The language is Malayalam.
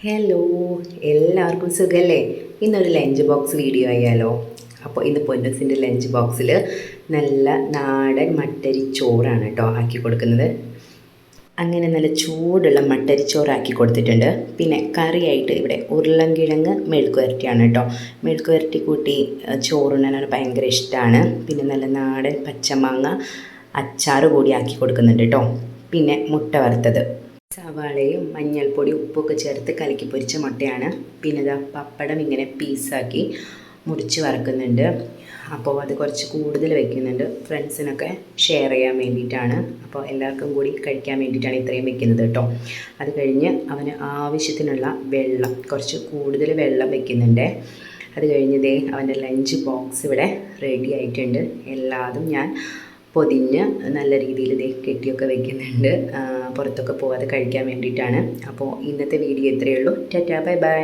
ഹലോ, എല്ലാവർക്കും സുഖല്ലേ? ഇന്നൊരു ലഞ്ച് ബോക്സ് വീഡിയോ ആയാലോ? അപ്പോൾ ഇന്ന് പൊന്നസിൻ്റെ ലഞ്ച് ബോക്സിൽ നല്ല നാടൻ മട്ടരി ചോറാണ് കേട്ടോ ആക്കി കൊടുക്കുന്നത്. അങ്ങനെ നല്ല ചൂടുള്ള മട്ടരി ചോറാക്കി കൊടുത്തിട്ടുണ്ട്. പിന്നെ കറിയായിട്ട് ഇവിടെ ഉരുളൻകിഴങ്ങ് മെഴുക്ക് വരട്ടിയാണ് കേട്ടോ. മെഴുക്ക് വരട്ടി കൂട്ടി ചോറുണ്ണാൻ ഭയങ്കര ഇഷ്ടമാണ്. പിന്നെ നല്ല നാടൻ പച്ചമാങ്ങ അച്ചാറ് കൂടി ആക്കി കൊടുക്കുന്നുണ്ട് കേട്ടോ. പിന്നെ മുട്ട വറുത്തത്, സവാളയും മഞ്ഞൾപ്പൊടി ഉപ്പൊക്കെ ചേർത്ത് കലക്കി പൊരിച്ച മുട്ടയാണ്. പിന്നെ ഇതാ പപ്പടം ഇങ്ങനെ പീസാക്കി മുറിച്ച് വറക്കുന്നുണ്ട്. അപ്പോൾ അത് കുറച്ച് കൂടുതൽ വയ്ക്കുന്നുണ്ട്, ഫ്രണ്ട്സിനൊക്കെ ഷെയർ ചെയ്യാൻ വേണ്ടിയിട്ടാണ്. അപ്പോൾ എല്ലാവർക്കും കൂടി കഴിക്കാൻ വേണ്ടിയിട്ടാണ് ഇത്രയും വെക്കുന്നത് കേട്ടോ. അത് കഴിഞ്ഞ് അവന് ആവശ്യത്തിനുള്ള വെള്ളം, കുറച്ച് കൂടുതൽ വെള്ളം വെക്കുന്നുണ്ട്. അത് കഴിഞ്ഞതേ അവൻ്റെ ലഞ്ച് ബോക്സ് ഇവിടെ റെഡി ആയിട്ടുണ്ട്. എല്ലാതും ഞാൻ പൊതിഞ്ഞ് നല്ല രീതിയിൽ കെട്ടിയൊക്കെ വെക്കുന്നുണ്ട്, പുറത്തൊക്കെ പോകാതെ കഴിക്കാൻ വേണ്ടിയിട്ടാണ്. അപ്പോൾ ഇന്നത്തെ വീഡിയോ ഇത്രയേ ഉള്ളൂ. Tata, bye bye.